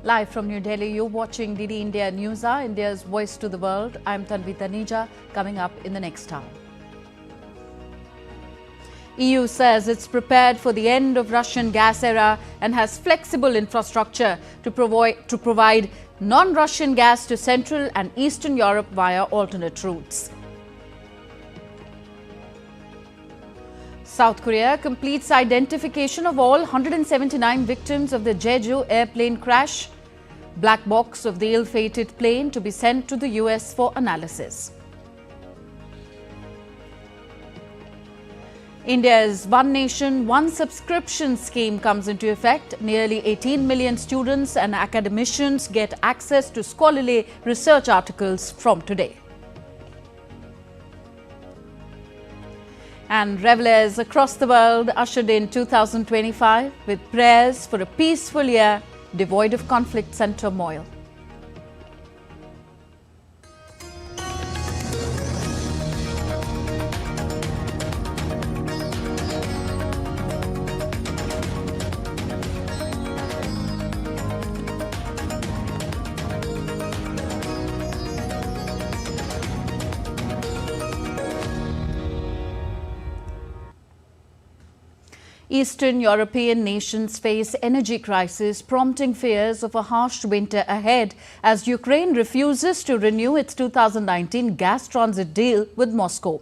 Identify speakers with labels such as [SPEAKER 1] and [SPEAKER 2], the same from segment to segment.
[SPEAKER 1] Live from New Delhi, you're watching DD India News Hour, India's voice to the world. I'm Tanja, coming up in the next hour. EU says it's prepared for the end of Russian gas era and has flexible infrastructure to provide non-Russian gas to Central and Eastern Europe via alternate routes. South Korea completes identification of all 179 victims of the Jeju airplane crash. Black box of the ill-fated plane to be sent to the US for analysis. India's One Nation, One Subscription scheme comes into effect. Nearly 18 million students and academicians get access to scholarly research articles from today. And revelers across the world ushered in 2025 with prayers for a peaceful year devoid of conflicts and turmoil. Eastern European nations face energy crisis, prompting fears of a harsh winter ahead as Ukraine refuses to renew its 2019 gas transit deal with Moscow.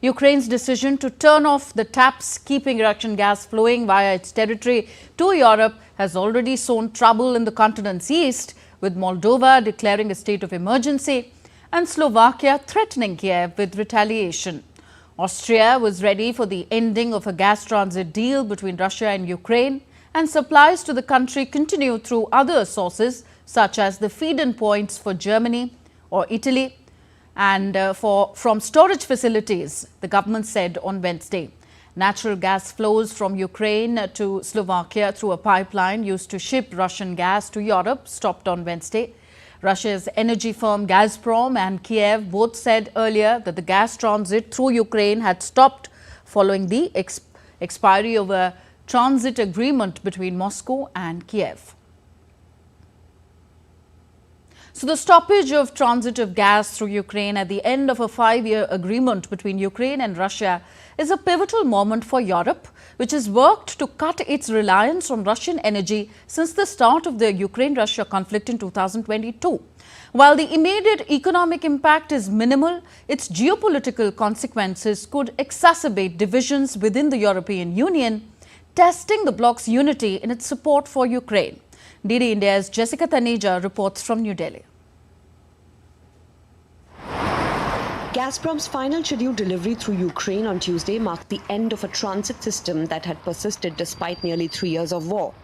[SPEAKER 1] Ukraine's decision to turn off the taps keeping Russian gas flowing via its territory to Europe has already sown trouble in the continent's east, with Moldova declaring a state of emergency and Slovakia threatening Kiev with retaliation. Austria was ready for the ending of a gas transit deal between Russia and Ukraine, and supplies to the country continue through other sources such as the feed-in points for Germany or Italy and from storage facilities, the government said on Wednesday. Natural gas flows from Ukraine to Slovakia through a pipeline used to ship Russian gas to Europe stopped on Wednesday. Russia's energy firm Gazprom and Kiev both said earlier that the gas transit through Ukraine had stopped following the expiry of a transit agreement between Moscow and Kiev. So the stoppage of transit of gas through Ukraine at the end of a 5-year agreement between Ukraine and Russia is a pivotal moment for Europe, which has worked to cut its reliance on Russian energy since the start of the Ukraine-Russia conflict in 2022. While the immediate economic impact is minimal, its geopolitical consequences could exacerbate divisions within the European Union, testing the bloc's unity in its support for Ukraine. DD India's Jessica Taneja reports from New Delhi.
[SPEAKER 2] Gazprom's final scheduled delivery through Ukraine on Tuesday marked the end of a transit system that had persisted despite nearly 3 years of war.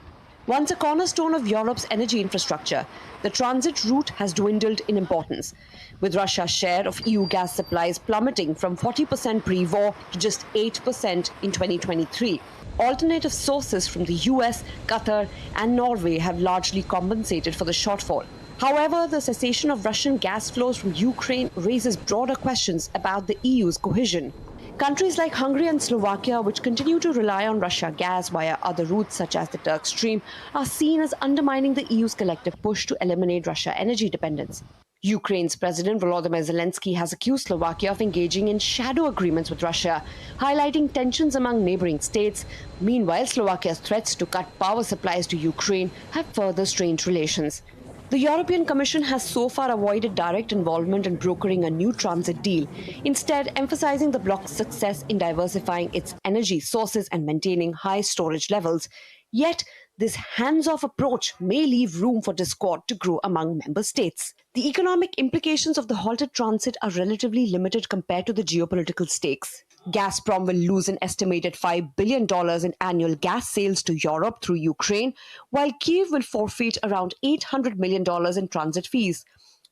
[SPEAKER 2] Once a cornerstone of Europe's energy infrastructure, the transit route has dwindled in importance, with Russia's share of EU gas supplies plummeting from 40% pre-war to just 8% in 2023. Alternative sources from the US, Qatar and Norway have largely compensated for the shortfall. However, the cessation of Russian gas flows from Ukraine raises broader questions about the EU's cohesion. Countries like Hungary and Slovakia, which continue to rely on Russia gas via other routes such as the Turk Stream, are seen as undermining the EU's collective push to eliminate Russia's energy dependence. Ukraine's President Volodymyr Zelensky has accused Slovakia of engaging in shadow agreements with Russia, highlighting tensions among neighboring states. Meanwhile, Slovakia's threats to cut power supplies to Ukraine have further strained relations. The European Commission has so far avoided direct involvement in brokering a new transit deal, instead emphasizing the bloc's success in diversifying its energy sources and maintaining high storage levels. Yet, this hands-off approach may leave room for discord to grow among member states. The economic implications of the halted transit are relatively limited compared to the geopolitical stakes. Gazprom will lose an estimated $5 billion in annual gas sales to Europe through Ukraine, while Kyiv will forfeit around $800 million in transit fees.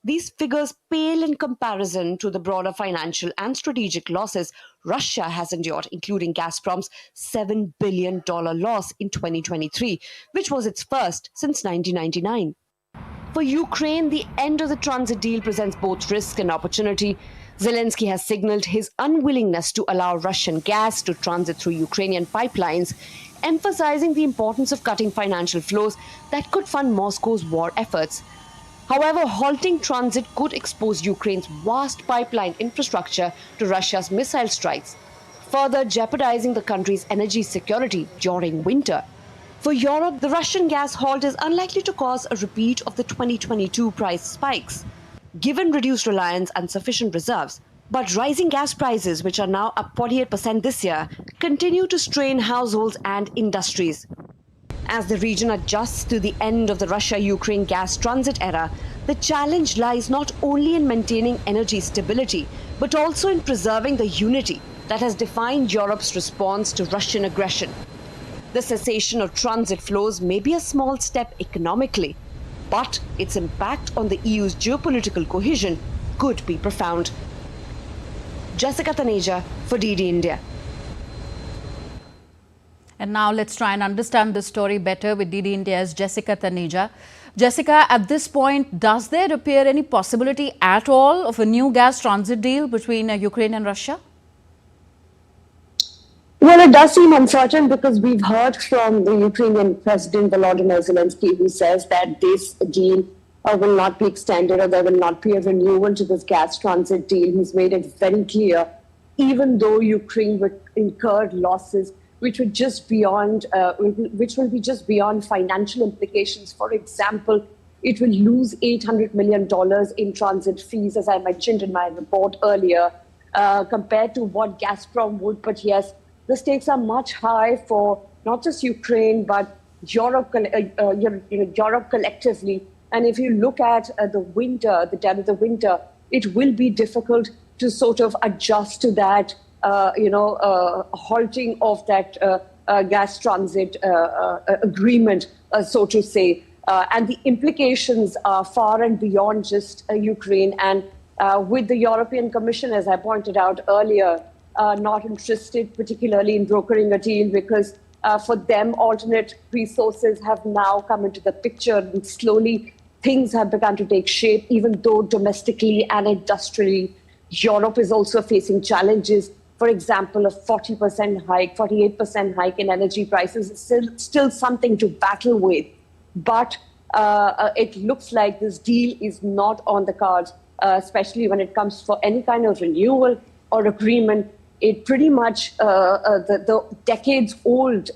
[SPEAKER 2] These figures pale in comparison to the broader financial and strategic losses Russia has endured, including Gazprom's $7 billion loss in 2023, which was its first since 1999. For Ukraine, the end of the transit deal presents both risk and opportunity. Zelensky has signaled his unwillingness to allow Russian gas to transit through Ukrainian pipelines, emphasizing the importance of cutting financial flows that could fund Moscow's war efforts. However, halting transit could expose Ukraine's vast pipeline infrastructure to Russia's missile strikes, further jeopardizing the country's energy security during winter. For Europe, the Russian gas halt is unlikely to cause a repeat of the 2022 price spikes, given reduced reliance and sufficient reserves. But rising gas prices, which are now up 48% this year, continue to strain households and industries. As the region adjusts to the end of the Russia-Ukraine gas transit era, the challenge lies not only in maintaining energy stability, but also in preserving the unity that has defined Europe's response to Russian aggression. The cessation of transit flows may be a small step economically, but its impact on the EU's geopolitical cohesion could be profound. Jessica Taneja for DD India.
[SPEAKER 1] And now let's try and understand this story better with DD India's Jessica Taneja. Jessica, at this point, does there appear any possibility at all of a new gas transit deal between Ukraine and Russia?
[SPEAKER 3] Well, it does seem uncertain because we've heard from the Ukrainian President Volodymyr Zelensky, who says that this deal will not be extended or there will not be a renewal to this gas transit deal. He's made it very clear, even though Ukraine would incur losses which will be just beyond financial implications. For example, it will lose $800 million in transit fees, as I mentioned in my report earlier, compared to what Gazprom would. But yes, the stakes are much high for not just Ukraine, but Europe, Europe collectively. And if you look at the winter, the dead of the winter, it will be difficult to sort of adjust to that, halting of that gas transit agreement, so to say. And the implications are far and beyond just Ukraine. And with the European Commission, as I pointed out earlier, not interested particularly in brokering a deal because for them, alternate resources have now come into the picture and slowly things have begun to take shape, even though domestically and industrially, Europe is also facing challenges. For example, a 40% hike, 48% hike in energy prices is still something to battle with. But it looks like this deal is not on the cards, especially when it comes for any kind of renewal or agreement. It pretty much, the decades-old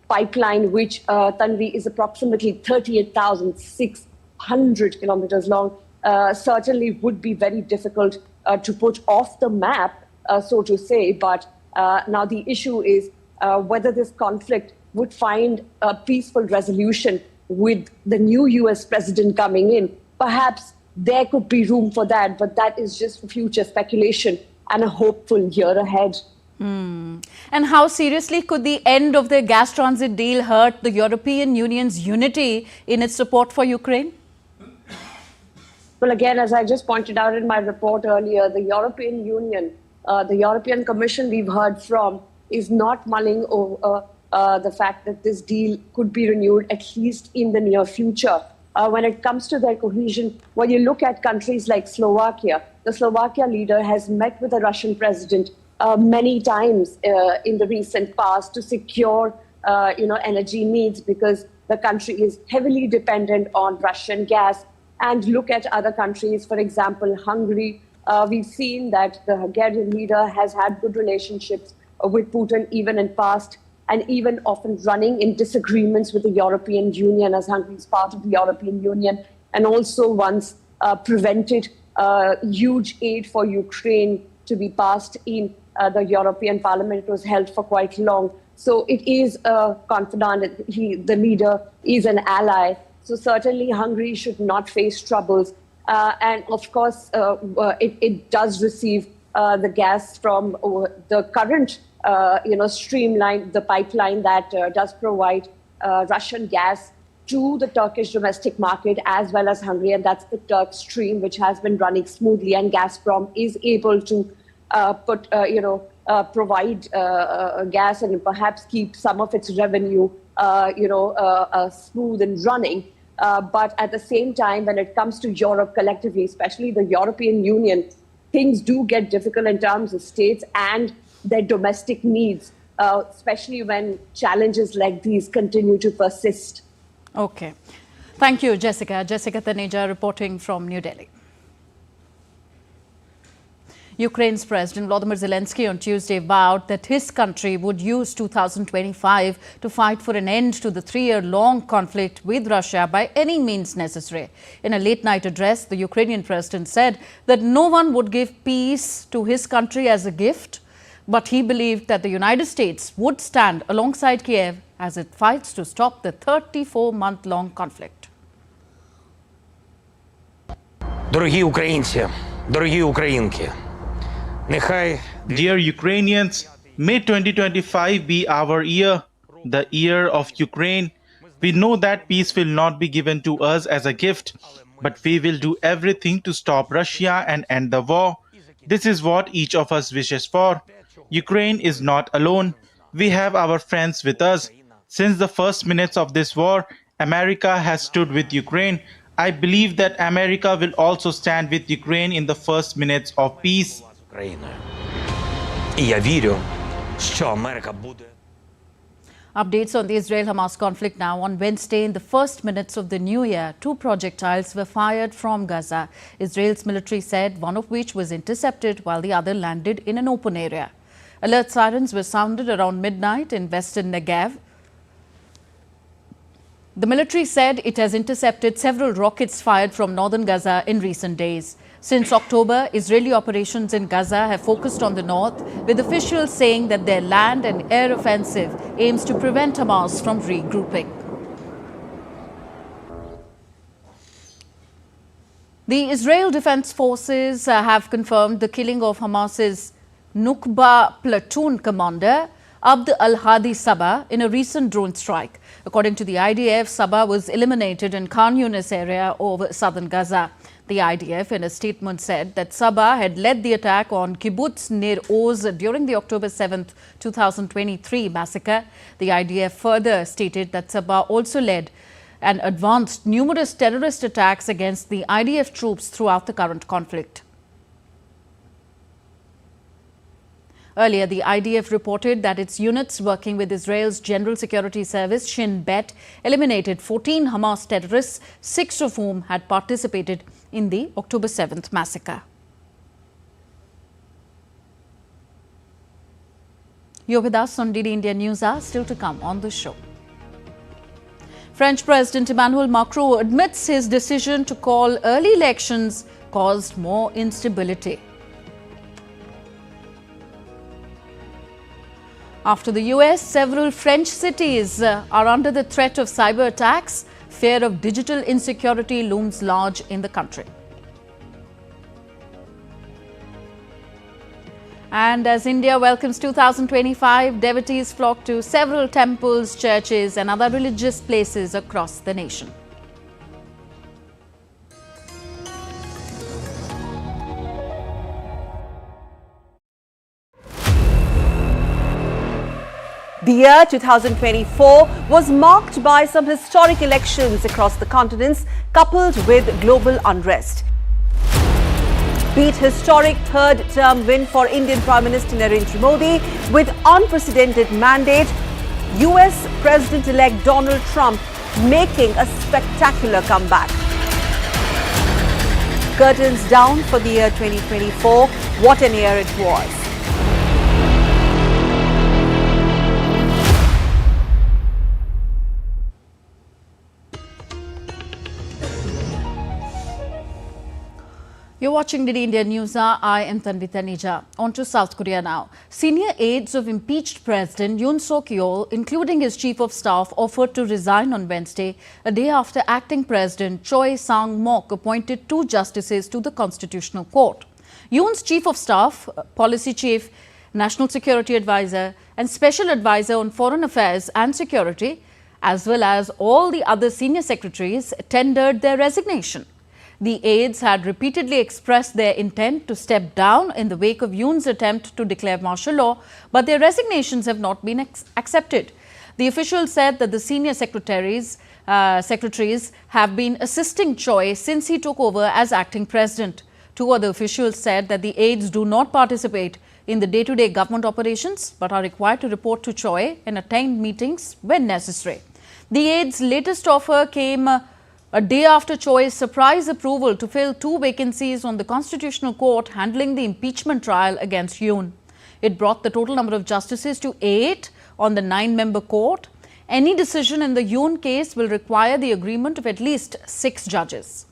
[SPEAKER 3] pipeline, which, Tanvi, is approximately 38,600 kilometers long, certainly would be very difficult to put off the map, so to say. But now the issue is whether this conflict would find a peaceful resolution with the new US president coming in. Perhaps there could be room for that, but that is just future speculation and a hopeful year ahead.
[SPEAKER 1] And how seriously could the end of the gas transit deal hurt the European Union's unity in its support for Ukraine?
[SPEAKER 3] Well, again, as I just pointed out in my report earlier, the European Union, the European Commission we've heard from, is not mulling over the fact that this deal could be renewed, at least in the near future. When it comes to their cohesion, when you look at countries like Slovakia, the Slovakia leader has met with the Russian president many times in the recent past to secure, energy needs, because the country is heavily dependent on Russian gas. And look at other countries, for example, Hungary. We've seen that the Hungarian leader has had good relationships with Putin even in past, and even often running in disagreements with the European Union, as Hungary is part of the European Union, and also once prevented huge aid for Ukraine to be passed in the European Parliament. It was held for quite long. So it is confidant, the leader is an ally. So certainly Hungary should not face troubles. And of course, it does receive the gas from the current, streamline, the pipeline that does provide Russian gas to the Turkish domestic market as well as Hungary, and that's the Turk Stream, which has been running smoothly, and Gazprom is able to provide gas and perhaps keep some of its revenue, smooth and running. But at the same time, when it comes to Europe collectively, especially the European Union, things do get difficult in terms of states and their domestic needs. especially when challenges like these continue to persist.
[SPEAKER 1] Okay. Thank you, Jessica. Jessica Taneja reporting from New Delhi. Ukraine's President Volodymyr Zelensky on Tuesday vowed that his country would use 2025 to fight for an end to the three-year-long conflict with Russia by any means necessary. In a late-night address, the Ukrainian president said that no one would give peace to his country as a gift, but he believed that the United States would stand alongside Kiev as it fights to stop the 34-month-long conflict.
[SPEAKER 4] Дорогі українці, дорогі українки, нехай
[SPEAKER 5] Dear Ukrainians, may 2025 be our year, the year of Ukraine. We know that peace will not be given to us as a gift, but we will do everything to stop Russia and end the war. This is what each of us wishes for. Ukraine is not alone. We have our friends with us. Since the first minutes of this war, America has stood with Ukraine. I believe that America will also stand with Ukraine in the first minutes of peace.
[SPEAKER 4] Україною. І я вірю, що Америка буде.
[SPEAKER 1] Updates on the Israel-Hamas conflict now. On Wednesday, in the first minutes of the new year, 2 projectiles were fired from Gaza. Israel's military said one of which was intercepted while the other landed in an open area. Alert sirens were sounded around midnight in western Negev. The military said it has intercepted several rockets fired from northern Gaza in recent days. Since October, Israeli operations in Gaza have focused on the north, with officials saying that their land and air offensive aims to prevent Hamas from regrouping. The Israel Defense Forces have confirmed the killing of Hamas's Nukba platoon commander Abd al-Hadi Sabah in a recent drone strike. According to the IDF, Sabah was eliminated in Khan Yunis area of southern Gaza. The IDF in a statement said that Sabah had led the attack on Kibbutz Nir Oz during the October 7, 2023 massacre. The IDF further stated that Sabah also led and advanced numerous terrorist attacks against the IDF troops throughout the current conflict. Earlier, the IDF reported that its units working with Israel's General Security Service, Shin Bet, eliminated 14 Hamas terrorists, 6 of whom had participated in the October 7th massacre. You're with us on DD India News Hour, still to come on the show. French President Emmanuel Macron admits his decision to call early elections caused more instability. After the US, several French cities are under the threat of cyber attacks. Fear of digital insecurity looms large in the country. And as India welcomes 2025, devotees flock to several temples, churches and other religious places across the nation.
[SPEAKER 6] The year 2024 was marked by some historic elections across the continents, coupled with global unrest. Beat historic third-term win for Indian Prime Minister Narendra Modi with unprecedented mandate, US President-elect Donald Trump making a spectacular comeback. Curtains down for the year 2024. What an year it was.
[SPEAKER 1] You're watching DD India News Hour. I am Tanja. On to South Korea now. Senior aides of impeached President Yoon Suk-yeol, including his chief of staff, offered to resign on Wednesday, a day after acting President Choi Sang-mok appointed 2 justices to the Constitutional Court. Yoon's chief of staff, policy chief, national security advisor and special advisor on foreign affairs and security, as well as all the other senior secretaries, tendered their resignation. The aides had repeatedly expressed their intent to step down in the wake of Yoon's attempt to declare martial law, but their resignations have not been accepted. The officials said that the senior secretaries have been assisting Choi since he took over as acting president. 2 other officials said that the aides do not participate in the day-to-day government operations but are required to report to CHOI and attend meetings when necessary. The aide's latest offer came a day after CHOI's surprise approval to fill 2 vacancies on the Constitutional Court handling the impeachment trial against Yoon. It brought the total number of justices to 8 on the 9-member court. Any decision in the Yoon case will require the agreement of at least 6 judges.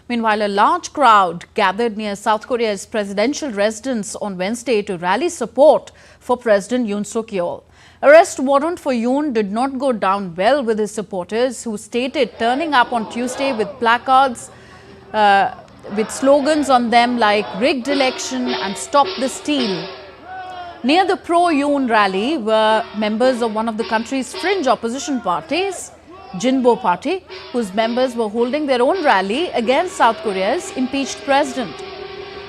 [SPEAKER 1] Meanwhile, a large crowd gathered near South Korea's presidential residence on Wednesday to rally support for President Yoon Suk Yeol. Arrest warrant for Yoon did not go down well with his supporters, who stated turning up on Tuesday with placards with slogans on them like "rigged election" and "stop the steal." Near the pro-Yoon rally were members of one of the country's fringe opposition parties, Jinbo Party, whose members were holding their own rally against South Korea's impeached president.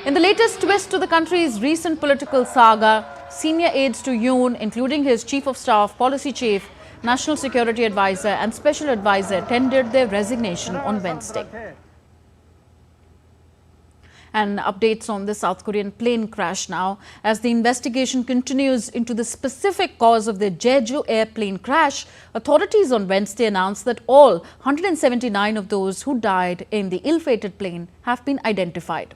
[SPEAKER 1] In the latest twist to the country's recent political saga, senior aides to Yoon, including his chief of staff, policy chief, national security advisor and special advisor, tendered their resignation on Wednesday. And updates on the South Korean plane crash now. As the investigation continues into the specific cause of the Jeju airplane crash, authorities on Wednesday announced that all 179 of those who died in the ill-fated plane have been identified.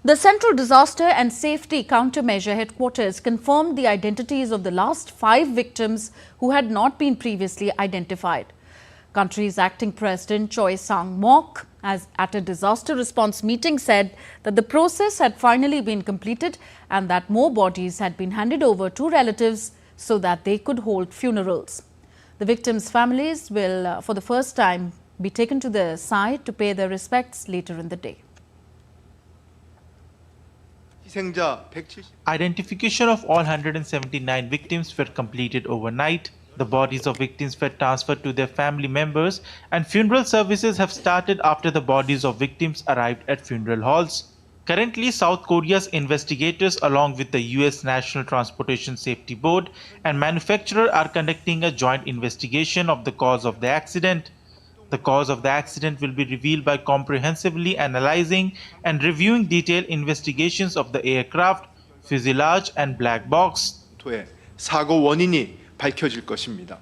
[SPEAKER 1] The Central Disaster and Safety Countermeasure Headquarters confirmed the identities of the last 5 victims who had not been previously identified. Country's acting president Choi Sang-mok, as at a disaster response meeting, said that the process had finally been completed and that more bodies had been handed over to relatives so that they could hold funerals. The victims' families will, for the first time, be taken to the site to pay their respects later in the day.
[SPEAKER 5] Identification of all 179 victims were completed overnight. The bodies of victims were transferred to their family members and funeral services have started after the bodies of victims arrived at funeral halls. Currently, South Korea's investigators along with the US National Transportation Safety Board and manufacturer are conducting a joint investigation of the cause of the accident. The cause of the accident will be revealed by comprehensively analyzing and reviewing detailed investigations of the aircraft, fuselage and black box.
[SPEAKER 7] 사고 원인이 밝혀질 것입니다.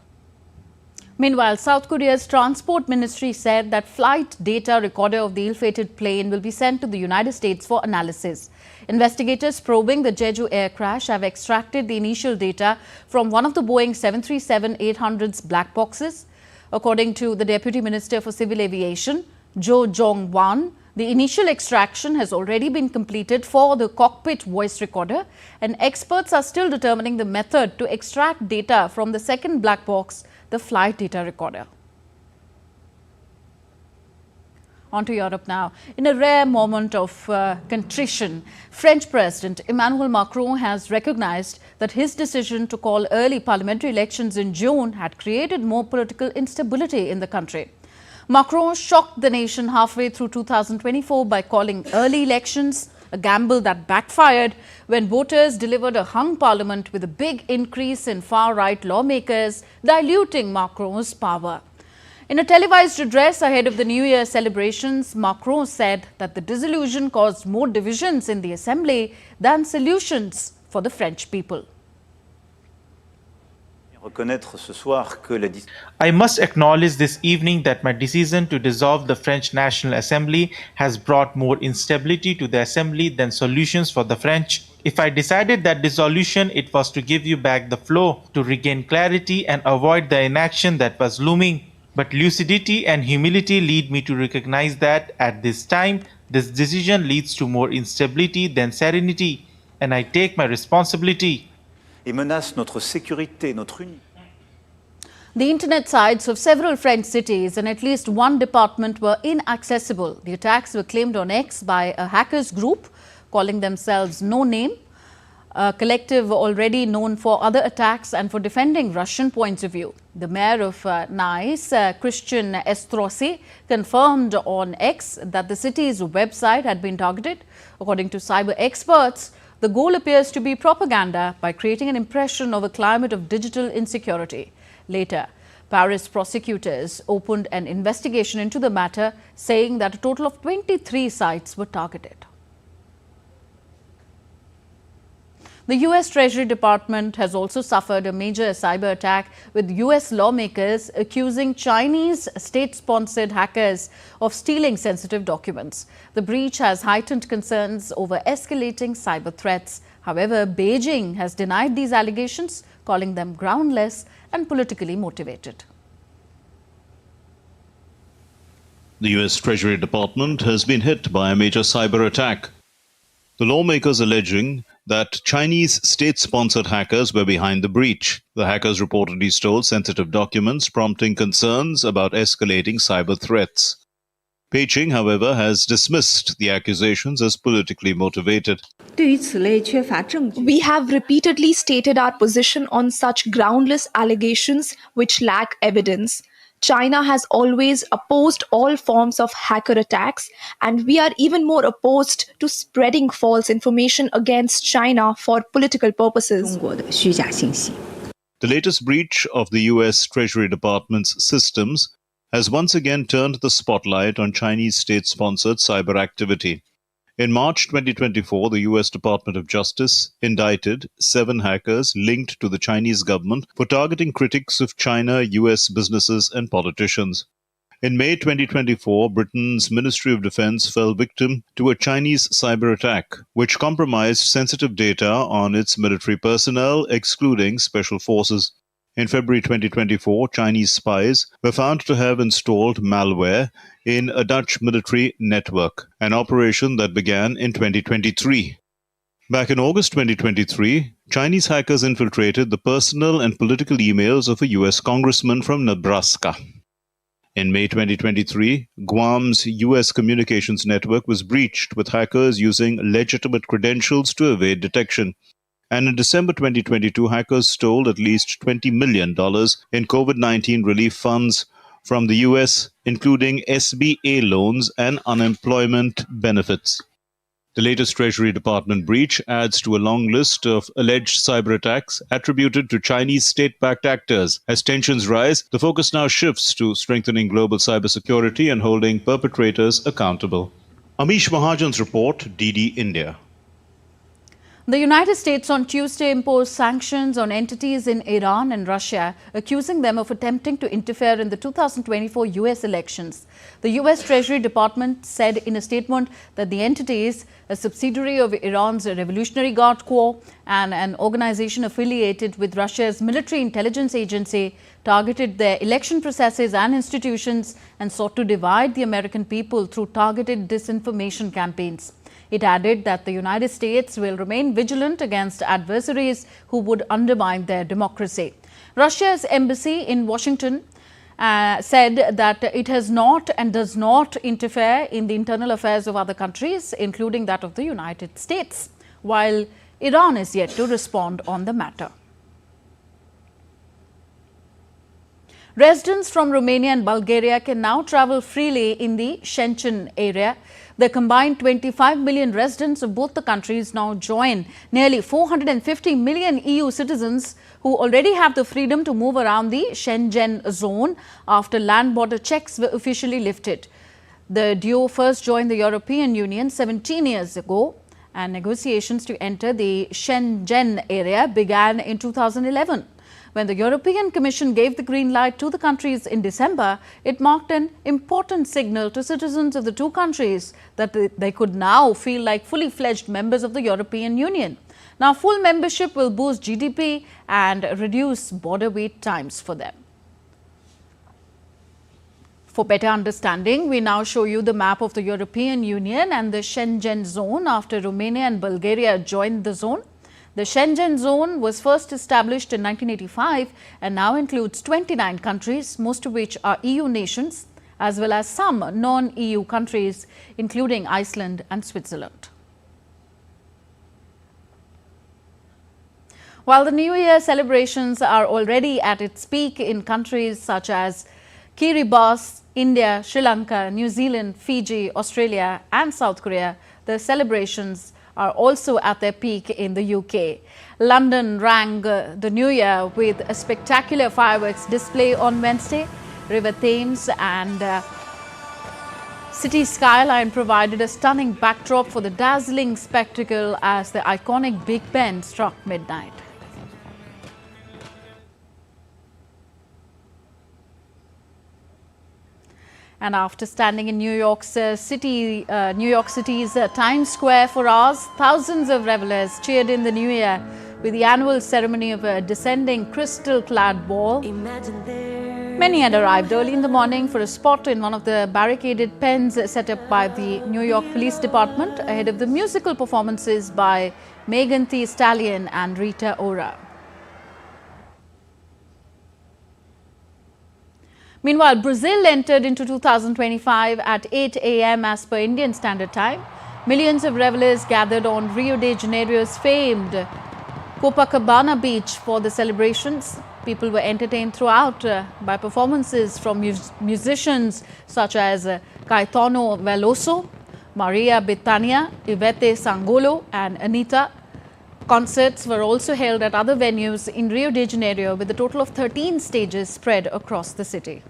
[SPEAKER 1] Meanwhile, South Korea's Transport Ministry said that flight data recorder of the ill-fated plane will be sent to the United States for analysis. Investigators probing the Jeju air crash have extracted the initial data from one of the Boeing 737-800's black boxes. According to the Deputy Minister for Civil Aviation, Jo Jong-wan, the initial extraction has already been completed for the cockpit voice recorder, and experts are still determining the method to extract data from the second black box, the flight data recorder. On to Europe now. In a rare moment of contrition, French President Emmanuel Macron has recognized that his decision to call early parliamentary elections in June had created more political instability in the country. Macron shocked the nation halfway through 2024 by calling early elections, a gamble that backfired when voters delivered a hung parliament with a big increase in far-right lawmakers, diluting Macron's power. In a televised address ahead of the New Year celebrations, Macron said that the dissolution caused more divisions in the Assembly than solutions for the French people.
[SPEAKER 5] I must acknowledge this evening that my decision to dissolve the French National Assembly has brought more instability to the Assembly than solutions for the French. If I decided that dissolution, it was to give you back the flow, to regain clarity and avoid the inaction that was looming. But lucidity and humility lead me to recognize that at this time, this decision leads to more instability than serenity, and I take my responsibility.
[SPEAKER 8] Et menace notre sécurité, notre unité.
[SPEAKER 1] The internet sites of several French cities and at least one department were inaccessible. The attacks were claimed on X by a hackers group calling themselves No Name, a collective already known for other attacks and for defending Russian points of view. The mayor of Nice, Christian Estrosi, confirmed on X that the city's website had been targeted. According to cyber experts, the goal appears to be propaganda by creating an impression of a climate of digital insecurity. Later, Paris prosecutors opened an investigation into the matter, saying that a total of 23 sites were targeted. The U.S. Treasury Department has also suffered a major cyber attack, with U.S. lawmakers accusing Chinese state-sponsored hackers of stealing sensitive documents. The breach has heightened concerns over escalating cyber threats. However, Beijing has denied these allegations, calling them groundless and politically motivated.
[SPEAKER 9] The U.S. Treasury Department has been hit by a major cyber attack. The lawmakers alleging that Chinese state-sponsored hackers were behind the breach. The hackers reportedly stole sensitive documents, prompting concerns about escalating cyber threats. Beijing, however, has dismissed the accusations as politically motivated.
[SPEAKER 10] We have repeatedly stated our position on such groundless allegations which lack evidence. China has always opposed all forms of hacker attacks, and we are even more opposed to spreading false information against China for political purposes.
[SPEAKER 9] The latest breach of the U.S. Treasury Department's systems has once again turned the spotlight on Chinese state-sponsored cyber activity. In March 2024, the U.S. Department of Justice indicted 7 hackers linked to the Chinese government for targeting critics of China, U.S. businesses and politicians. In May 2024, Britain's Ministry of Defense fell victim to a Chinese cyber attack, which compromised sensitive data on its military personnel, excluding special forces. In February 2024, Chinese spies were found to have installed malware in a Dutch military network, an operation that began in 2023. Back in August 2023, Chinese hackers infiltrated the personal and political emails of a U.S. congressman from Nebraska. In May 2023, Guam's U.S. communications network was breached, with hackers using legitimate credentials to evade detection. And in December 2022, hackers stole at least $20 million in COVID-19 relief funds from the U.S., including SBA loans and unemployment benefits. The latest Treasury Department breach adds to a long list of alleged cyber attacks attributed to Chinese state-backed actors. As tensions rise, the focus now shifts to strengthening global cybersecurity and holding perpetrators accountable. Amish Mahajan's report, DD India.
[SPEAKER 1] The United States on Tuesday imposed sanctions on entities in Iran and Russia, accusing them of attempting to interfere in the 2024 U.S. elections. The U.S. Treasury Department said in a statement that the entities, a subsidiary of Iran's Revolutionary Guard Corps and an organization affiliated with Russia's military intelligence agency, targeted their election processes and institutions and sought to divide the American people through targeted disinformation campaigns. It added that the United States will remain vigilant against adversaries who would undermine their democracy. Russia's embassy in Washington said that it has not and does not interfere in the internal affairs of other countries, including that of the United States, while Iran is yet to respond on the matter. Residents from Romania and Bulgaria can now travel freely in the Schengen area. The combined 25 million residents of both the countries now join nearly 450 million EU citizens who already have the freedom to move around the Schengen zone after land border checks were officially lifted. The duo first joined the European Union 17 years ago, and negotiations to enter the Schengen area began in 2011. When the European Commission gave the green light to the countries in December, it marked an important signal to citizens of the two countries that they could now feel like fully fledged members of the European Union. Now, full membership will boost GDP and reduce border wait times for them. For better understanding, we now show you the map of the European Union and the Schengen zone after Romania and Bulgaria joined the zone. The Schengen zone was first established in 1985 and now includes 29 countries, most of which are EU nations, as well as some non-EU countries, including Iceland and Switzerland. While the New Year celebrations are already at its peak in countries such as Kiribati, India, Sri Lanka, New Zealand, Fiji, Australia and South Korea, the celebrations are also at their peak in the UK. London rang the New Year with a spectacular fireworks display on Wednesday. River Thames and City skyline provided a stunning backdrop for the dazzling spectacle as the iconic Big Ben struck midnight. And after standing in New York City's Times Square for hours, thousands of revelers cheered in the new year with the annual ceremony of a descending crystal-clad ball. Many had arrived early in the morning for a spot in one of the barricaded pens set up by the New York Police Department ahead of the musical performances by Megan Thee Stallion and Rita Ora. Meanwhile, Brazil entered into 2025 at 8 a.m. as per Indian Standard Time. Millions of revelers gathered on Rio de Janeiro's famed Copacabana beach for the celebrations. People were entertained throughout by performances from musicians such as Caetano Veloso, Maria Bethânia, Ivete Sangalo and Anitta. Concerts were also held at other venues in Rio de Janeiro with a total of 13 stages spread across the city.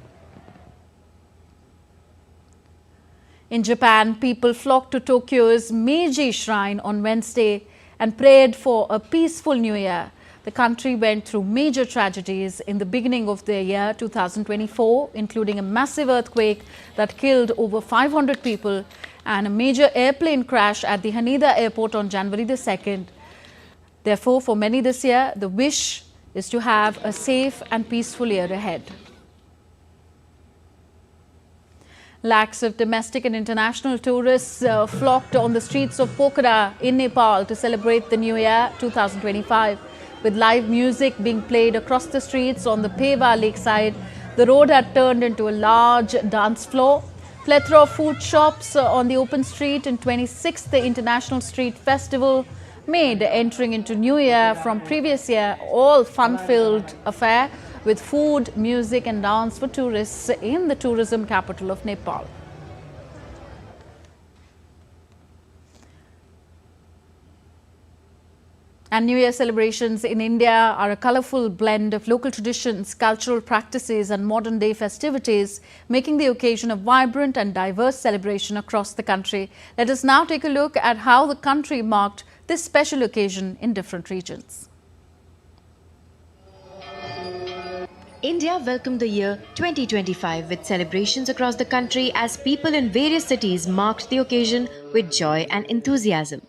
[SPEAKER 1] In Japan, people flocked to Tokyo's Meiji Shrine on Wednesday and prayed for a peaceful new year. The country went through major tragedies in the beginning of the year 2024, including a massive earthquake that killed over 500 people and a major airplane crash at the Haneda airport on January the 2nd. Therefore, for many this year, the wish is to have a safe and peaceful year ahead. Lakhs of domestic and international tourists flocked on the streets of Pokhara in Nepal to celebrate the new year 2025. With live music being played across the streets on the Peva lakeside, the road had turned into a large dance floor. Plethora of food shops on the open street in 26th International Street Festival made entering into New Year from previous year all fun-filled affair with food, music and dance for tourists in the tourism capital of Nepal. And New Year celebrations in India are a colourful blend of local traditions, cultural practices and modern-day festivities, making the occasion a vibrant and diverse celebration across the country. Let us now take a look at how the country marked this special occasion in different regions.
[SPEAKER 11] India welcomed the year 2025 with celebrations across the country as people in various cities marked the occasion with joy and enthusiasm.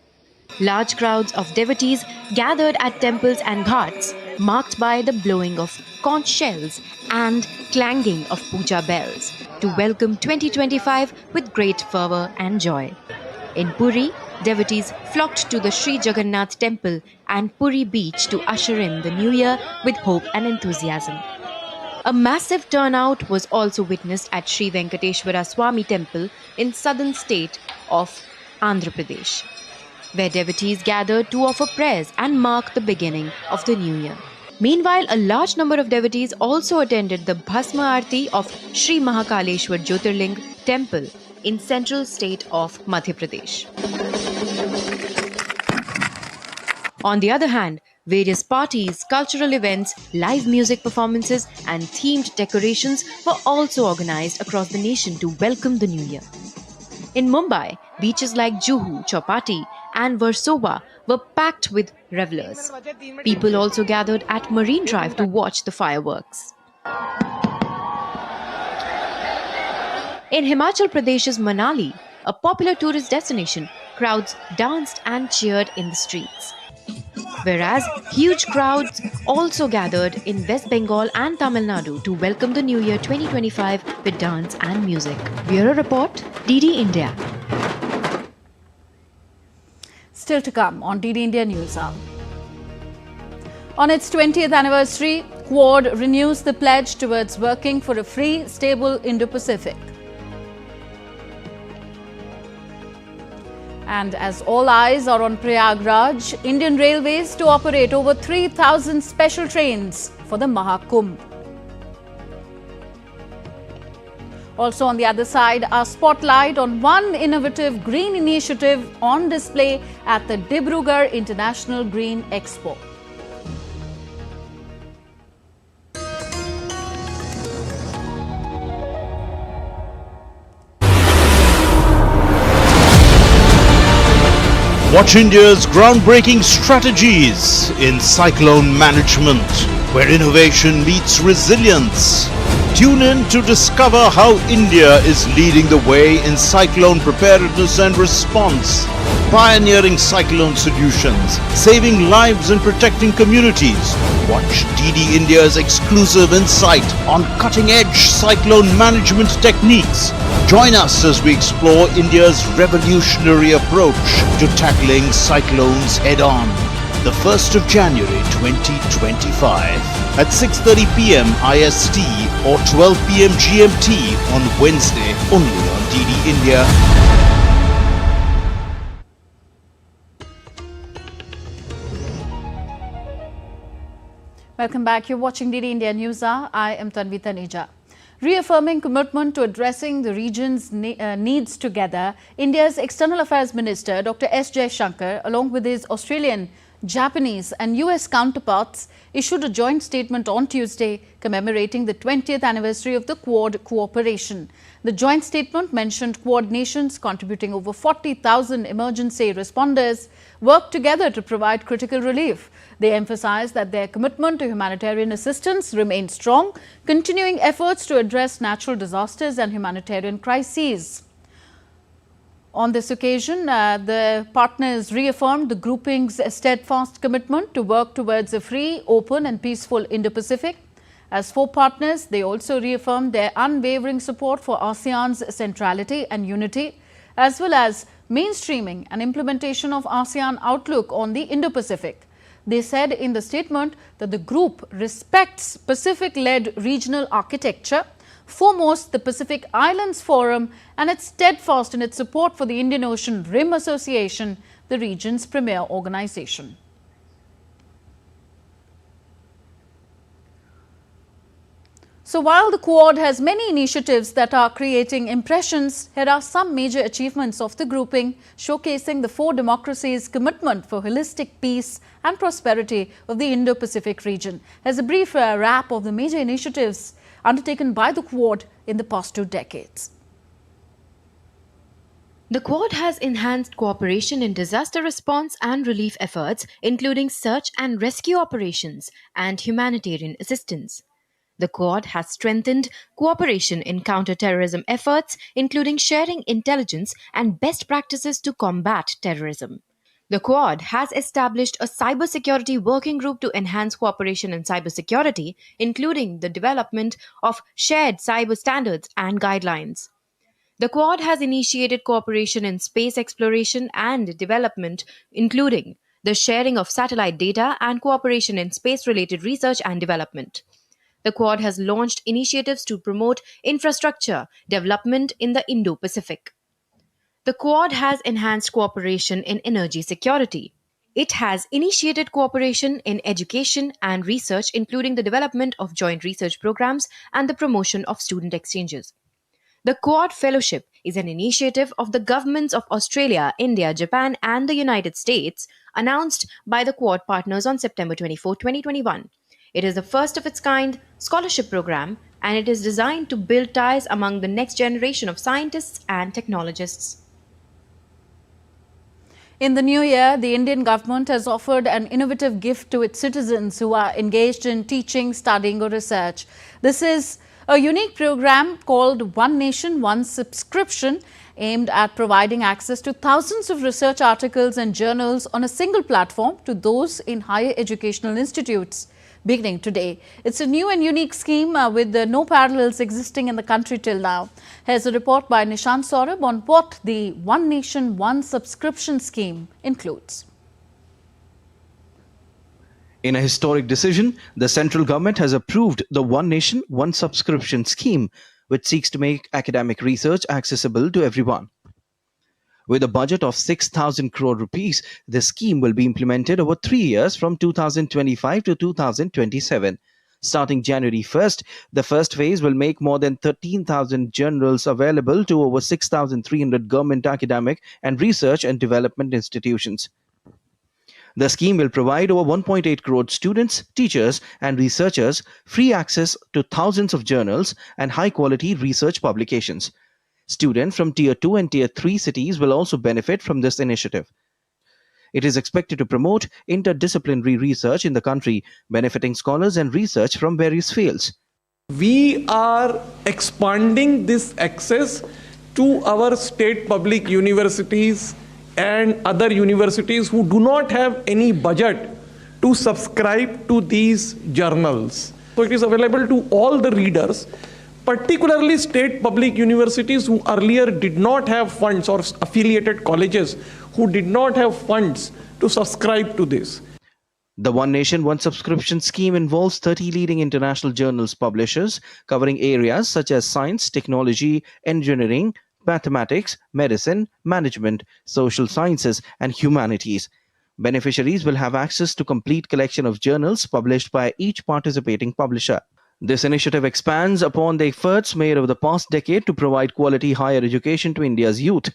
[SPEAKER 11] Large crowds of devotees gathered at temples and ghats, marked by the blowing of conch shells and clanging of puja bells, to welcome 2025 with great fervour and joy. In Puri, devotees flocked to the Sri Jagannath temple and Puri beach to usher in the new year with hope and enthusiasm. A massive turnout was also witnessed at Sri Venkateshwara Swami temple in southern state of Andhra Pradesh, where devotees gathered to offer prayers and mark the beginning of the new year. Meanwhile, a large number of devotees also attended the Bhasma Aarti of Sri Mahakaleshwar Jyotirling temple in central state of Madhya Pradesh. On the other hand, various parties, cultural events, live music performances and themed decorations were also organized across the nation to welcome the new year. In Mumbai, beaches like Juhu, Chowpatty and Versova were packed with revelers. People also gathered at Marine Drive to watch the fireworks. In Himachal Pradesh's Manali, a popular tourist destination, crowds danced and cheered in the streets. Whereas huge crowds also gathered in West Bengal and Tamil Nadu to welcome the new year 2025 with dance and music. Bureau Report, DD India.
[SPEAKER 1] Still to come on DD India News Hour. On its 20th anniversary, Quad renews the pledge towards working for a free, stable Indo-Pacific. And as all eyes are on Prayagraj, Indian Railways to operate over 3,000 special trains for the Mahakumbh. Also on the other side, our spotlight on one innovative green initiative on display at the Dibrugarh International Green Expo.
[SPEAKER 9] Watch India's groundbreaking strategies in cyclone management, where innovation meets resilience. Tune in to discover how India is leading the way in cyclone preparedness and response, pioneering cyclone solutions, saving lives and protecting communities. Watch DD India's exclusive insight on cutting-edge cyclone management techniques. Join us as we explore India's revolutionary approach to tackling cyclones head-on. The 1st of January 2025 at 6:30 p.m. IST or 12 p.m. GMT on Wednesday only on DD India.
[SPEAKER 1] Welcome back. You're watching DD India News Hour. I am Tanja. Reaffirming commitment to addressing the region's needs together, India's External Affairs Minister Dr. S. Jaishankar, along with his Australian, Japanese and US counterparts, issued a joint statement on Tuesday commemorating the 20th anniversary of the Quad cooperation. The joint statement mentioned Quad nations contributing over 40,000 emergency responders work together to provide critical relief. They emphasized that their commitment to humanitarian assistance remains strong, continuing efforts to address natural disasters and humanitarian crises. On this occasion, the partners reaffirmed the grouping's steadfast commitment to work towards a free, open and peaceful Indo-Pacific. As four partners, they also reaffirmed their unwavering support for ASEAN's centrality and unity, as well as mainstreaming and implementation of ASEAN outlook on the Indo-Pacific. They said in the statement that the group respects Pacific-led regional architecture, foremost the Pacific Islands Forum, and it's steadfast in its support for the Indian Ocean Rim Association, the region's premier organization. So while the Quad has many initiatives that are creating impressions, here are some major achievements of the grouping, showcasing the four democracies' commitment for holistic peace and prosperity of the Indo-Pacific region. Here's a brief wrap of the major initiatives undertaken by the Quad in the past 2 decades.
[SPEAKER 11] The Quad has enhanced cooperation in disaster response and relief efforts, including search and rescue operations and humanitarian assistance. The Quad has strengthened cooperation in counter-terrorism efforts, including sharing intelligence and best practices to combat terrorism. The Quad has established a cybersecurity working group to enhance cooperation in cybersecurity, including the development of shared cyber standards and guidelines. The Quad has initiated cooperation in space exploration and development, including the sharing of satellite data and cooperation in space-related research and development. The Quad has launched initiatives to promote infrastructure development in the Indo-Pacific. The Quad has enhanced cooperation in energy security. It has initiated cooperation in education and research, including the development of joint research programs and the promotion of student exchanges. The Quad Fellowship is an initiative of the governments of Australia, India, Japan, and the United States, announced by the Quad partners on September 24, 2021. It is the first of its kind scholarship program, and it is designed to build ties among the next generation of scientists and technologists.
[SPEAKER 1] In the new year, the Indian government has offered an innovative gift to its citizens who are engaged in teaching, studying or research. This is a unique program called One Nation, One Subscription, aimed at providing access to thousands of research articles and journals on a single platform to those in higher educational institutes. Beginning today, it's a new and unique scheme with no parallels existing in the country till now. Here's a report by Nishant Saurabh on what the One Nation, One Subscription scheme includes.
[SPEAKER 12] In a historic decision, the central government has approved the One Nation, One Subscription scheme, which seeks to make academic research accessible to everyone. With a budget of 6,000 crore rupees, the scheme will be implemented over 3 years from 2025 to 2027. Starting January 1st, the first phase will make more than 13,000 journals available to over 6,300 government academic and research and development institutions. The scheme will provide over 1.8 crore students, teachers and researchers free access to thousands of journals and high-quality research publications. Students from Tier 2 and Tier 3 cities will also benefit from this initiative. It is expected to promote interdisciplinary research in the country, benefiting scholars and research from various fields.
[SPEAKER 13] We are expanding this access to our state public universities and other universities who do not have any budget to subscribe to these journals. So it is available to all the readers, particularly state public universities who earlier did not have funds, or affiliated colleges who did not have funds to subscribe to this.
[SPEAKER 12] The One Nation, One Subscription scheme involves 30 leading international journals publishers covering areas such as science, technology, engineering, mathematics, medicine, management, social sciences, and humanities. Beneficiaries will have access to complete collection of journals published by each participating publisher. This initiative expands upon the efforts made over the past decade to provide quality higher education to India's youth.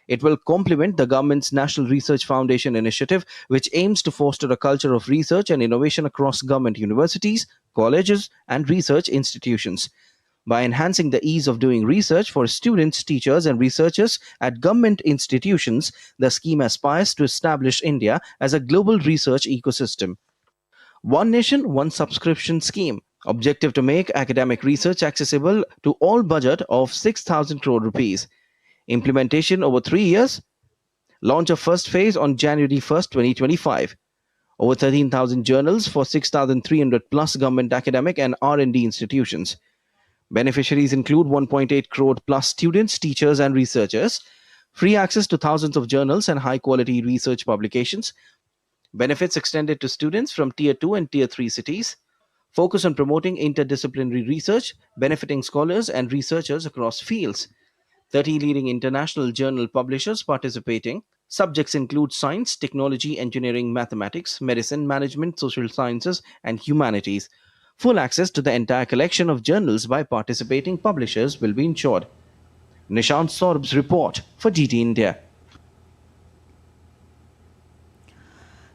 [SPEAKER 12] It will complement the government's National Research Foundation initiative, which aims to foster a culture of research and innovation across government universities, colleges, and research institutions. By enhancing the ease of doing research for students, teachers, and researchers at government institutions, the scheme aspires to establish India as a global research ecosystem. One Nation, One Subscription scheme. Objective to make academic research accessible to all, budget of 6,000 crore rupees. Implementation over 3 years. Launch of first phase on January 1st, 2025. Over 13,000 journals for 6,300 plus government academic and R&D institutions. Beneficiaries include 1.8 crore plus students, teachers, and researchers. Free access to thousands of journals and high-quality research publications. Benefits extended to students from Tier 2 and Tier 3 cities. Focus on promoting interdisciplinary research, benefiting scholars and researchers across fields. 30 leading international journal publishers participating. Subjects include science, technology, engineering, mathematics, medicine, management, social sciences, and humanities. Full access to the entire collection of journals by participating publishers will be ensured. Nishant Saurabh's report for DT India.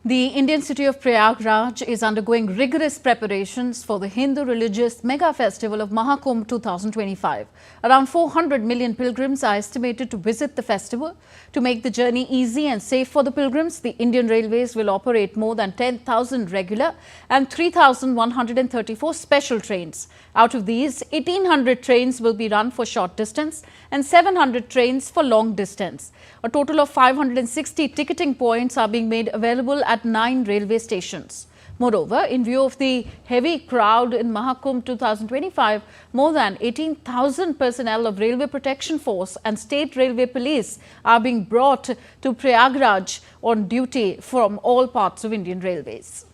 [SPEAKER 1] The Indian city of Prayagraj is undergoing rigorous preparations for the Hindu religious mega festival of Mahakumbh 2025. Around 400 million pilgrims are estimated to visit the festival. To make the journey easy and safe for the pilgrims, the Indian Railways will operate more than 10,000 regular and 3,134 special trains. Out of these, 1,800 trains will be run for short distance and 700 trains for long distance. A total of 560 ticketing points are being made available at 9 railway stations. Moreover, in view of the heavy crowd in Mahakumbh 2025, more than 18,000 personnel of Railway Protection Force and State Railway Police are being brought to Prayagraj on duty from all parts of Indian Railways.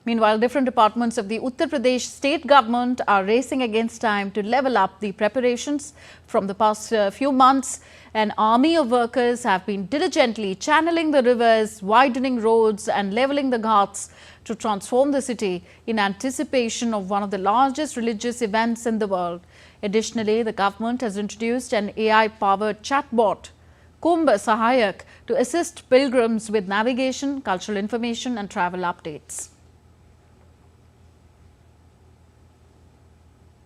[SPEAKER 1] Meanwhile, different departments of the Uttar Pradesh state government are racing against time to level up the preparations. From the past few months, an army of workers have been diligently channeling the rivers, widening roads and leveling the ghats to transform the city in anticipation of one of the largest religious events in the world. Additionally, the government has introduced an AI-powered chatbot, Kumbh Sahayak, to assist pilgrims with navigation, cultural information and travel updates.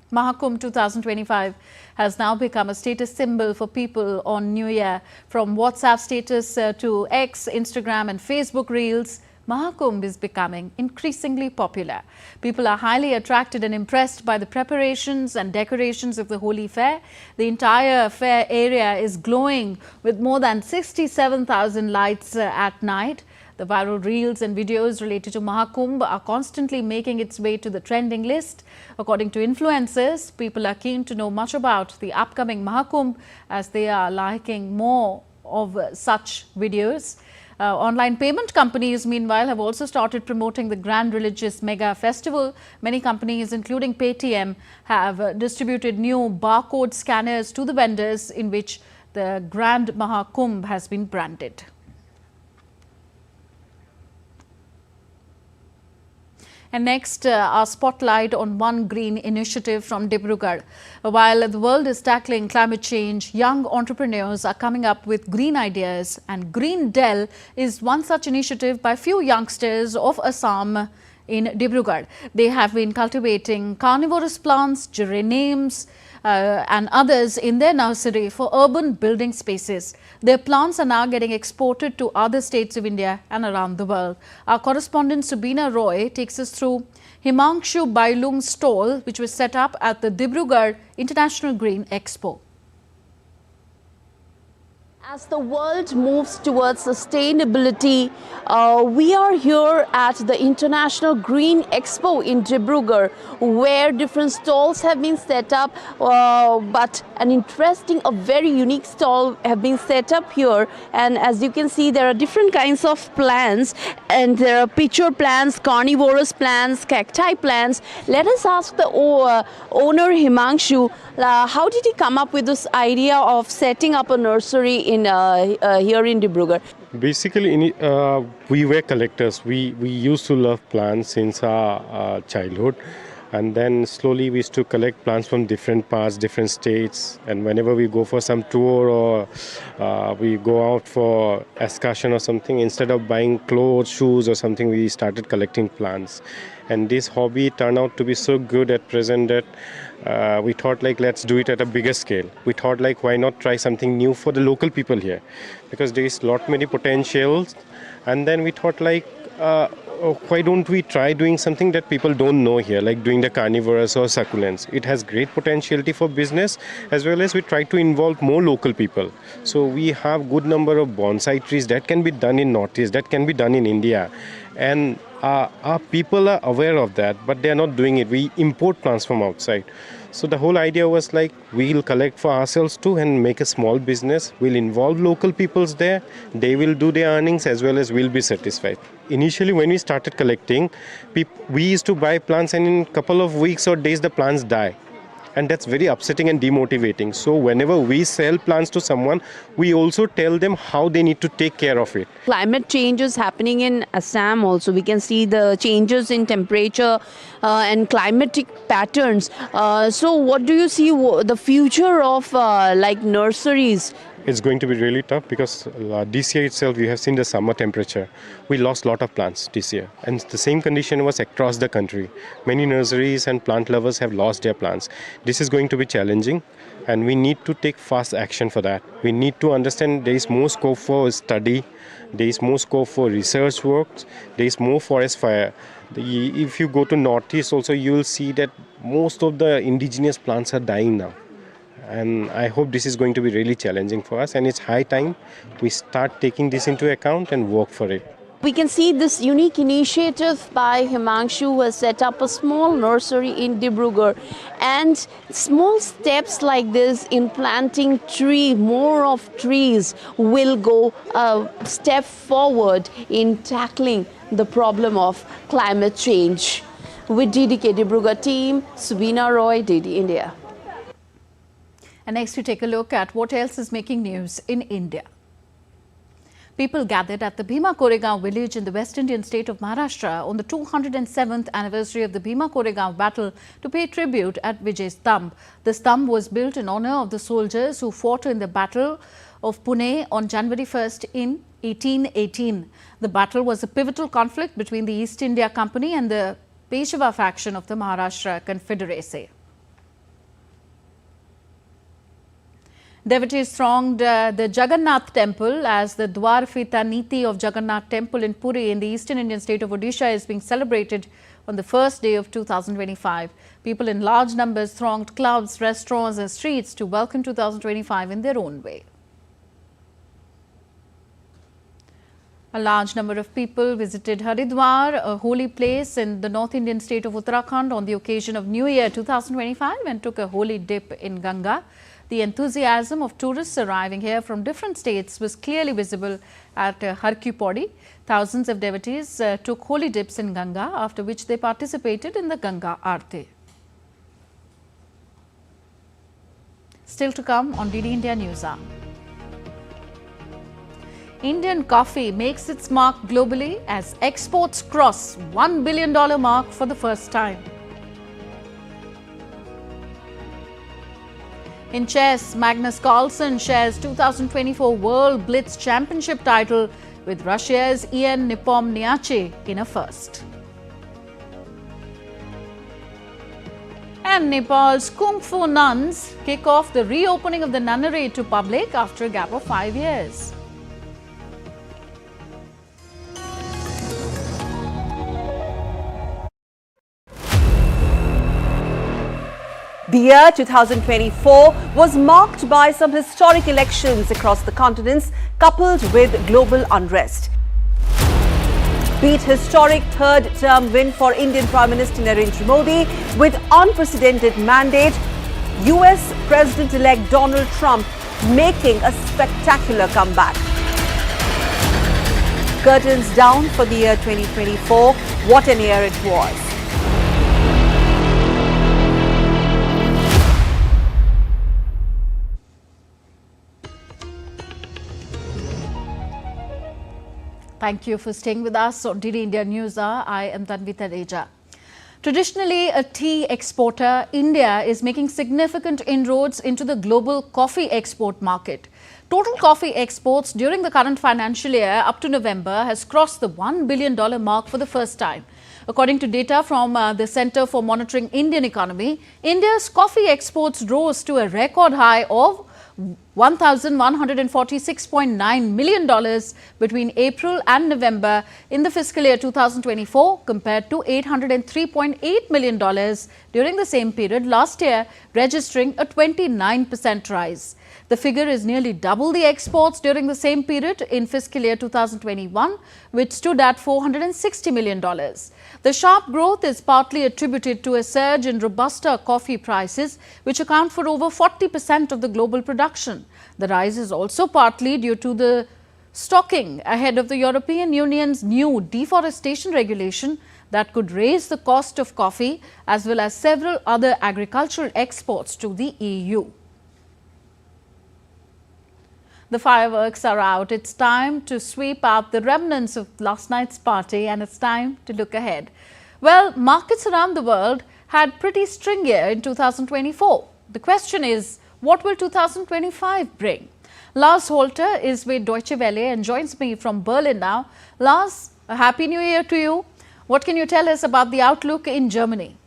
[SPEAKER 1] Mahakumbh 2025 has now become a status symbol for people on New Year. From WhatsApp status to X, Instagram and Facebook Reels, Mahakumbh is becoming increasingly popular. People are highly attracted and impressed by the preparations and decorations of the holy fair. The entire fair area is glowing with more than 67,000 lights at night. The viral reels and videos related to Mahakumbh are constantly making its way to the trending list. According to influencers, people are keen to know much about the upcoming Mahakumbh as they are liking more of such videos. Online payment companies, meanwhile, have also started promoting the grand religious mega festival. Many companies, including Paytm, have distributed new barcode scanners to the vendors in which the Grand Mahakumbh has been branded. And next, our spotlight on One Green initiative from Dibrugarh. While the world is tackling climate change, young entrepreneurs are coming up with green ideas, and Green Dell is one such initiative by few youngsters of Assam in Dibrugarh. They have been cultivating carnivorous plants, geraniums, and others in their nursery for urban building spaces. Their plants are now getting exported to other states of India and around the world. Our correspondent Subina Roy takes us through Himanshu Bailung's stall, which was set up at the Dibrugarh International Green Expo.
[SPEAKER 14] As the world moves towards sustainability, we are here at the International Green Expo in Dibrugarh, where different stalls have been set up, but an interesting, a very unique stall have been set up here. And as you can see, there are different kinds of plants, and there are pitcher plants, carnivorous plants, cacti plants. Let us ask the owner Himanshu, how did he come up with this idea of setting up a nursery in here in Dibrugarh?
[SPEAKER 15] Basically, we were collectors. We used to love plants since our childhood, and then slowly we used to collect plants from different parts, different states. And whenever we go for some tour or we go out for excursion or something, instead of buying clothes, shoes or something, we started collecting plants. And this hobby turned out to be so good at present that we thought like let's do it at a bigger scale. We thought like why not try something new for the local people here, because there is lot many potentials. And then we thought like why don't we try doing something that people don't know here, like doing the carnivorous or succulents. It has great potentiality for business, as well as we try to involve more local people. So we have good number of bonsai trees that can be done in Northeast, that can be done in India, and our people are aware of that, but they are not doing it. We import plants from outside. So the whole idea was like we'll collect for ourselves too and make a small business. We'll involve local peoples there. They will do their earnings as well as we'll be satisfied. Initially, when we started collecting, we used to buy plants, and in a couple of weeks or days the plants die. And that's very upsetting and demotivating. So whenever we sell plants to someone, we also tell them how they need to take care of it.
[SPEAKER 14] Climate change is happening in Assam also. We can see the changes in temperature and climatic patterns. So what do you see the future of like nurseries?
[SPEAKER 15] It's going to be really tough because this year itself we have seen the summer temperature. We lost a lot of plants this year, and the same condition was across the country. Many nurseries and plant lovers have lost their plants. This is going to be challenging, and we need to take fast action for that. We need to understand there is more scope for study, there is more scope for research works, there is more forest fire. If you go to Northeast also, you will see that most of the indigenous plants are dying now. And I hope this is going to be really challenging for us, and it's high time we start taking this into account and work for it.
[SPEAKER 14] We can see this unique initiative by Himanshu, who has set up a small nursery in Dibrugarh. And small steps like this in planting more of trees will go a step forward in tackling the problem of climate change. With DDK Dibrugarh team, Subina Roy, DD India.
[SPEAKER 1] And next we take a look at what else is making news in India. People gathered at the Bhima Koregaon village in the West Indian state of Maharashtra on the 207th anniversary of the Bhima Koregaon battle to pay tribute at Vijay Stambh. The Stambh was built in honor of the soldiers who fought in the Battle of Pune on January 1st in 1818. The battle was a pivotal conflict between the East India Company and the Peshwa faction of the Maharashtra Confederacy. Devotees thronged the Jagannath temple as the Dwarfita Niti of Jagannath temple in Puri in the eastern Indian state of Odisha is being celebrated on the first day of 2025. People in large numbers thronged clubs, restaurants and streets to welcome 2025 in their own way. A large number of people visited Haridwar, a holy place in the North Indian state of Uttarakhand on the occasion of New Year 2025 and took a holy dip in Ganga. The enthusiasm of tourists arriving here from different states was clearly visible at Har Ki Pauri. Thousands of devotees took holy dips in Ganga, after which they participated in the Ganga Aarti. Still to come on DD India News Hour. Indian coffee makes its mark globally as exports cross $1 billion mark for the first time. In chess, Magnus Carlsen shares 2024 World Blitz Championship title with Russia's Ian Nepomniachtchi in a first. And And Nepal's Kung Fu nuns kick off the reopening of the nunnery to public after a gap of 5 years.
[SPEAKER 6] The year 2024 was marked by some historic elections across the continents, coupled with global unrest. Beat historic third-term win for Indian Prime Minister Narendra Modi with unprecedented mandate, US President-elect Donald Trump making a spectacular comeback. Curtains down for the year 2024. What an year it was.
[SPEAKER 1] Thank you for staying with us on DD India News Hour. I am Tanvita. Traditionally a tea exporter, India is making significant inroads into the global coffee export market. Total coffee exports during the current financial year up to November has crossed the $1 billion mark for the first time. According to data from the Centre for Monitoring Indian Economy, India's coffee exports rose to a record high of $1,146.9 million between April and November in the fiscal year 2024 compared to $803.8 million during the same period last year, registering a 29% rise. The figure is nearly double the exports during the same period in fiscal year 2021, which stood at $460 million. The sharp growth is partly attributed to a surge in Robusta coffee prices, which account for over 40% of the global production. The rise is also partly due to the stocking ahead of the European Union's new deforestation regulation that could raise the cost of coffee, as well as several other agricultural exports to the EU. The fireworks are out. It's time to sweep out the remnants of last night's party, and it's time to look ahead. Well, markets around the world had pretty string year in 2024. The question is, what will 2025 bring? Lars Holter is with Deutsche Welle and joins me from Berlin now. Lars, a happy new year to you. What can you tell us about the outlook in Germany?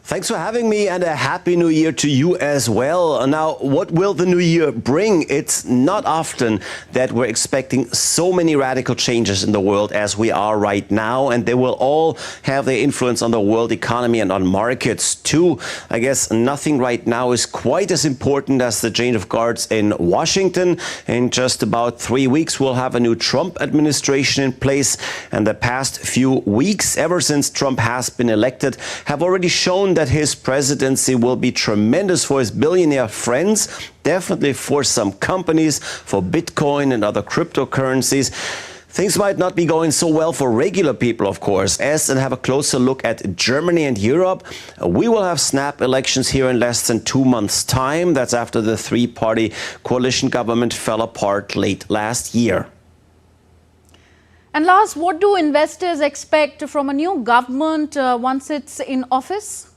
[SPEAKER 16] Thanks for having me, and a happy new year to you as well. Now, what will the new year bring? It's not often that we're expecting so many radical changes in the world as we are right now, and they will all have their influence on the world economy and on markets too. I guess nothing right now is quite as important as the change of guards in Washington. In just about 3 weeks, we'll have a new Trump administration in place, and the past few weeks, ever since Trump has been elected, have already shown that his presidency will be tremendous for his billionaire friends, definitely for some companies, for Bitcoin and other cryptocurrencies. Things might not be going so well for regular people, of course. And have a closer look at Germany and Europe. We will have snap elections here in less than 2 months' time. That's after the three-party coalition government fell apart late last year.
[SPEAKER 1] And Lars, what do investors expect from a new government once it's in office?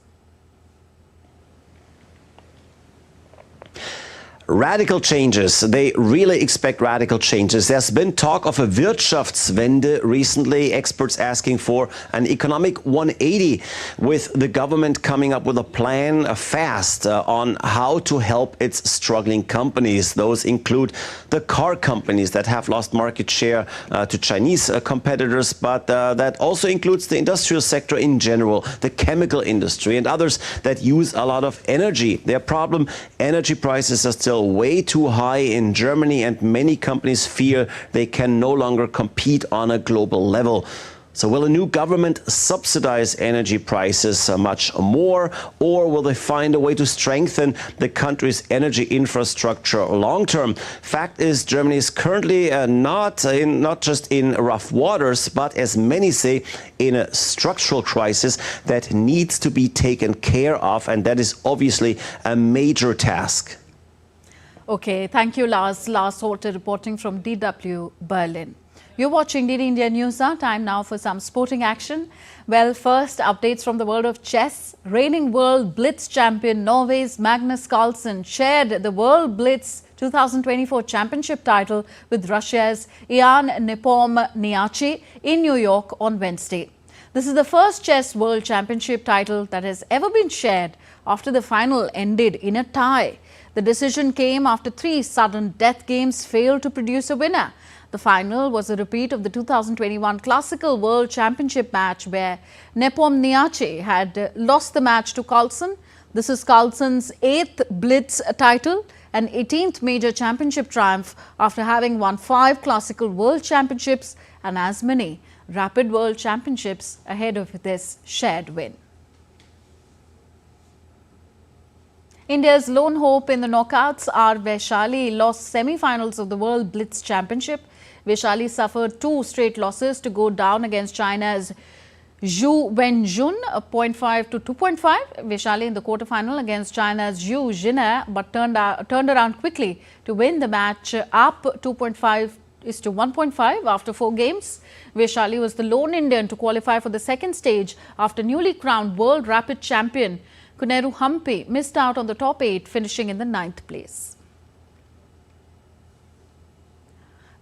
[SPEAKER 16] Radical changes. They really expect radical changes. There's been talk of a Wirtschaftswende recently, experts asking for an economic 180, with the government coming up with a plan fast on how to help its struggling companies. Those include the car companies that have lost market share to Chinese competitors, but that also includes the industrial sector in general, the chemical industry and others that use a lot of energy. Their problem, energy prices are still way too high in Germany, and many companies fear they can no longer compete on a global level. So will a new government subsidize energy prices much more, or will they find a way to strengthen the country's energy infrastructure long term? Fact is, Germany is currently not just in rough waters, but as many say, in a structural crisis that needs to be taken care of, and that is obviously a major task.
[SPEAKER 1] Okay, thank you, Lars. Lars Holter reporting from DW Berlin. You're watching DD India News Hour. Time now for some sporting action. Well, first, updates from the world of chess. Reigning world blitz champion Norway's Magnus Carlsen shared the World Blitz 2024 championship title with Russia's Ian Nepomniachtchi in New York on Wednesday. This is the first chess world championship title that has ever been shared after the final ended in a tie. The decision came after 3 sudden death games failed to produce a winner. The final was a repeat of the 2021 Classical World Championship match where Nepomniachtchi had lost the match to Carlsen. This is Carlsen's 8th Blitz title and 18th major championship triumph after having won 5 Classical World Championships and as many Rapid World Championships ahead of this shared win. India's lone hope in the knockouts are Vaishali lost semi-finals of the World Blitz Championship. Vaishali suffered 2 straight losses to go down against China's Zhu Wenjun, 0.5 to 2.5. Vaishali in the quarterfinal against China's Zhu Jine, but turned around quickly to win the match up 2.5 to 1.5 after 4 games. Vaishali was the lone Indian to qualify for the second stage after newly crowned World Rapid Champion Kuneru Hampi missed out on the top 8, finishing in the 9th place.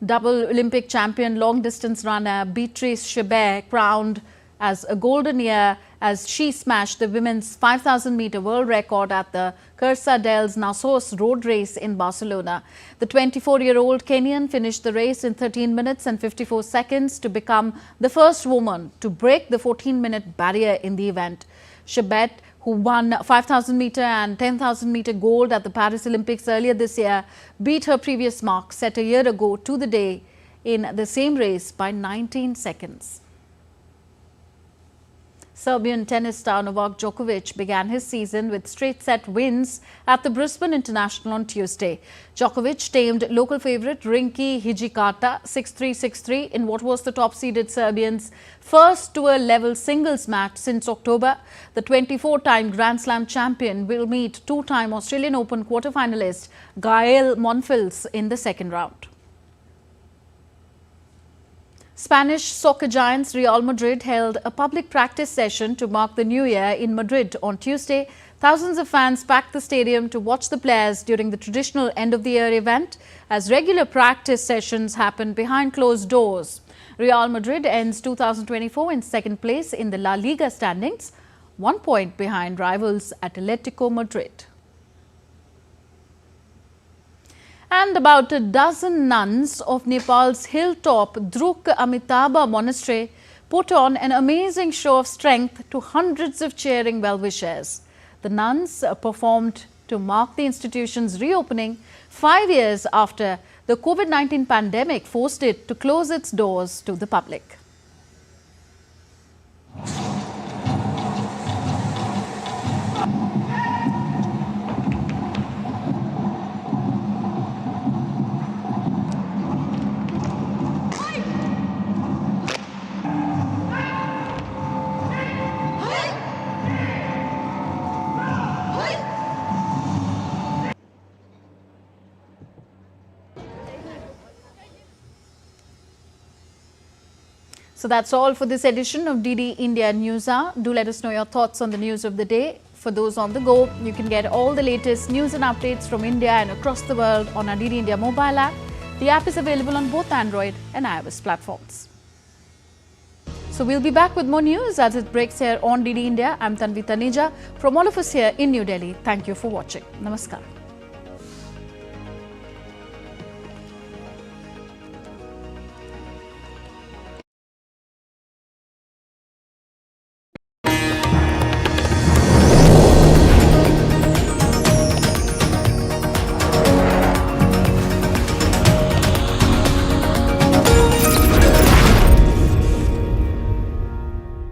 [SPEAKER 1] Double Olympic champion long distance runner Beatrice Chebet crowned as a golden year as she smashed the women's 5,000 meter world record at the Cursa dels Nasos road race in Barcelona. The 24-year-old Kenyan finished the race in 13 minutes and 54 seconds to become the first woman to break the 14-minute barrier in the event. Chebet, who won 5,000 meter and 10,000 meter gold at the Paris Olympics earlier this year, beat her previous mark set a year ago to the day in the same race by 19 seconds. Serbian tennis star Novak Djokovic began his season with straight-set wins at the Brisbane International on Tuesday. Djokovic tamed local favourite Rinky Hijikata 6-3, 6-3 in what was the top-seeded Serbians' first tour-level singles match since October. The 24-time Grand Slam champion will meet 2-time Australian Open quarter-finalist Gael Monfils in the second round. Spanish soccer giants Real Madrid held a public practice session to mark the new year in Madrid on Tuesday. Thousands of fans packed the stadium to watch the players during the traditional end-of-the-year event as regular practice sessions happen behind closed doors. Real Madrid ends 2024 in second place in the La Liga standings, 1 point behind rivals Atletico Madrid. And about a dozen nuns of Nepal's hilltop Druk Amitabha Monastery put on an amazing show of strength to hundreds of cheering well-wishers. The nuns performed to mark the institution's reopening 5 years after the COVID-19 pandemic forced it to close its doors to the public. So that's all for this edition of DD India News Hour. Do let us know your thoughts on the news of the day. For those on the go, you can get all the latest news and updates from India and across the world on our DD India mobile app. The app is available on both Android and iOS platforms. So we'll be back with more news as it breaks here on DD India. I'm Tanja from all of us here in New Delhi. Thank you for watching. Namaskar.